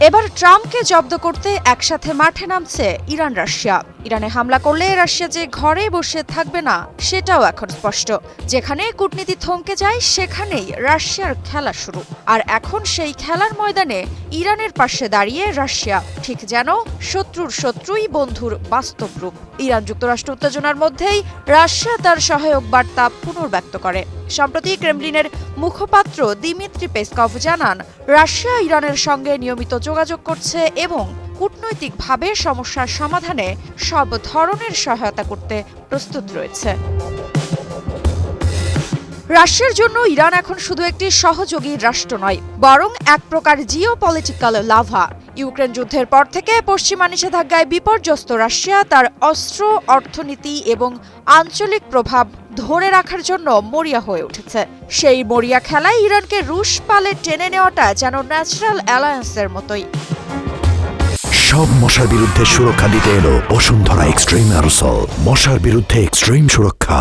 এবার ট্রাম্পকে জব্দ করতে একসাথে মাঠে নামছে ইরান রাশিয়া। ইরানে হামলা করলে রাশিয়া যে ঘরে বসে থাকবে না সেটাও এখন স্পষ্ট। যেখানে কূটনীতি থমকে যায় সেখানেই রাশিয়ার খেলা শুরু। আর এখন সেই খেলার ময়দানে ইরানের পাশে দাঁড়িয়ে রাশিয়া, ঠিক যেন শত্রুর শত্রুই বন্ধুর বাস্তব রূপ। ইরান যুক্তরাষ্ট্র উত্তেজনার মধ্যেই রাশিয়া তার সহায়ক বার্তা পুনর্ব্যক্ত করে। সম্প্রতি ক্রেমলিনের মুখপাত্র দিমিত্রি পেসকভ জানান, রাশিয়া ইরানের সঙ্গে নিয়মিত যোগাযোগ করছে এবং কূটনৈতিকভাবে সমস্যার সমাধানে সব ধরনের সহায়তা করতে প্রস্তুত রয়েছে। রাশিয়ার জন্য ইরান এখন শুধু একটি সহযোগী রাষ্ট্র নয়, বরং এক প্রকার জিওপলিটিক্যাল লাভা। ইউক্রেন যুদ্ধের পর থেকে পশ্চিমা নিষেধাজ্ঞায় বিপর্যস্ত রাশিয়া তার অস্ত্র, অর্থনীতি এবং আঞ্চলিক প্রভাব ধরে রাখার জন্য মরিয়া হয়ে উঠেছে। সেই মরিয়া খেলায় ইরানকে রুশ পালে টেনে নেওয়াটা যেন ন্যাচারাল অ্যালায়েন্সের মতোই। সব মশার বিরুদ্ধে সুরক্ষা দিতে এলো বসুন্ধরা এক্সট্রিম অ্যারোসল, মশার বিরুদ্ধে এক্সট্রিম সুরক্ষা।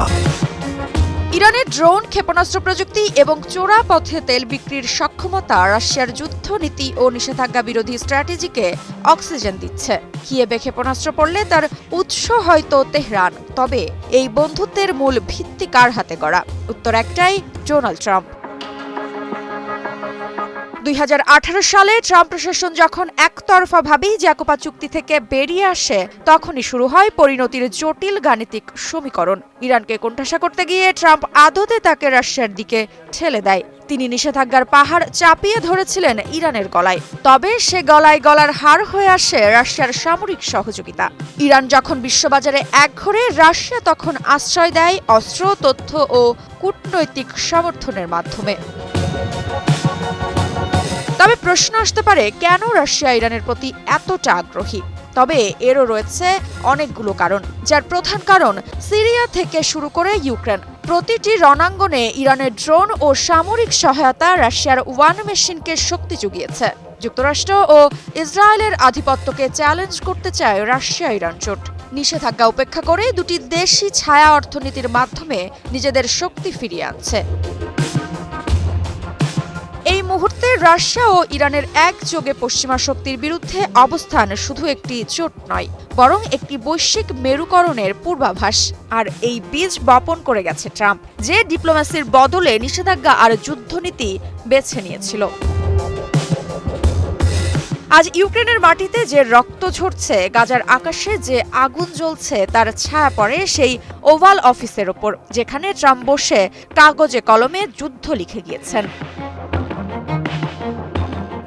ইরানের ড্রোন, ক্ষেপণাস্ত্র প্রযুক্তি এবং চোরা পথে তেল বিক্রির সক্ষমতা রাশিয়ার যুদ্ধনীতি ও নিষেধাজ্ঞা বিরোধী স্ট্র্যাটেজিকে অক্সিজেন দিচ্ছে। কিয়েভে ক্ষেপণাস্ত্র পড়লে তার উৎস হয়তো তেহরান, তবে এই বন্ধুত্বের মূল ভিত্তি কার হাতে গড়া? উত্তর একটাই, ডোনাল্ড ট্রাম্প। 2018 সালে ট্রাম্প প্রশাসন যখন একতরফাভাবেই জ্যাকোবা চুক্তি থেকে বেরিয়ে আসে, তখনই শুরু হয় পরিণতির জটিল গাণিতিক সমীকরণ। ইরানকে কোণঠাসা করতে গিয়ে ট্রাম্প আদতে তাকে রাশিয়ার দিকে ঠেলে দেয়। তিনি নিষেধাজ্ঞার পাহাড় চাপিয়ে ধরেছিলেন ইরানের গলায়। তবে সে গলায় গলার হার হয়ে আসে রাশিয়ার সামরিক সহযোগিতা। ইরান যখন বিশ্ববাজারে একঘরে, রাশিয়া তখন আশ্রয় দেয় অস্ত্র, তথ্য ও কূটনৈতিক সমর্থনের মাধ্যমে। তবে প্রশ্ন আসতে পারে, কেন রাশিয়া ইরানের প্রতি এতটা আগ্রহী? তবে এরও রয়েছে অনেকগুলো কারণ, যার প্রধান কারণ সিরিয়া থেকে শুরু করে ইউক্রেন। প্রতিটি রণাঙ্গনে ইরানের ড্রোন ও সামরিক সহায়তা রাশিয়ার ওয়ান মেশিনকে শক্তি জুগিয়েছে। যুক্তরাষ্ট্র ও ইসরায়েলের আধিপত্যকে চ্যালেঞ্জ করতে চায় রাশিয়া ইরান জোট। নিষেধাজ্ঞা উপেক্ষা করে দুটি দেশই ছায়া অর্থনীতির মাধ্যমে নিজেদের শক্তি ফিরিয়ে আনছে। এই মুহূর্তে রাশিয়া ও ইরানের একযোগে পশ্চিমা শক্তির বিরুদ্ধে অবস্থান শুধু একটি জোট নয়, বরং একটি বৈশ্বিক মেরুকরণের পূর্বাভাস। আর এই বীজ বপন করে গেছে ট্রাম্প, যে ডিপ্লোম্যাসির বদলে নিষেধাজ্ঞা আর যুদ্ধনীতি বেছে নিয়েছিল। আজ ইউক্রেনের মাটিতে যে রক্ত ঝরছে, গাজার আকাশে যে আগুন জ্বলছে, তার ছায়া পড়ে সেই ওভাল অফিসের ওপর, যেখানে ট্রাম্প বসে কাগজে কলমে যুদ্ধ লিখে গিয়েছেন।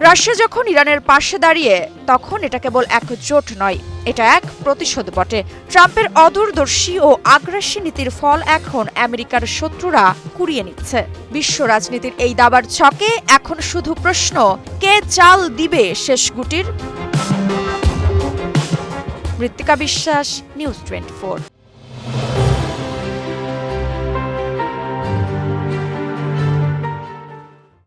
রাশিয়া যখন ইরানের পাশে দাঁড়িয়ে, তখন এটা কেবল এক জোট নয়, এটা এক প্রতিশোধ বটে। ট্রাম্পের অদূরদর্শী ও আগ্রাসী নীতির ফল এখন আমেরিকার শত্রুরা কুড়িয়ে নিচ্ছে। বিশ্ব রাজনীতির এই দাবার ছকে এখন শুধু প্রশ্ন, কে চাল দিবে শেষ গুটির? মৃত্তিকা বিশ্বাস, নিউজ 24।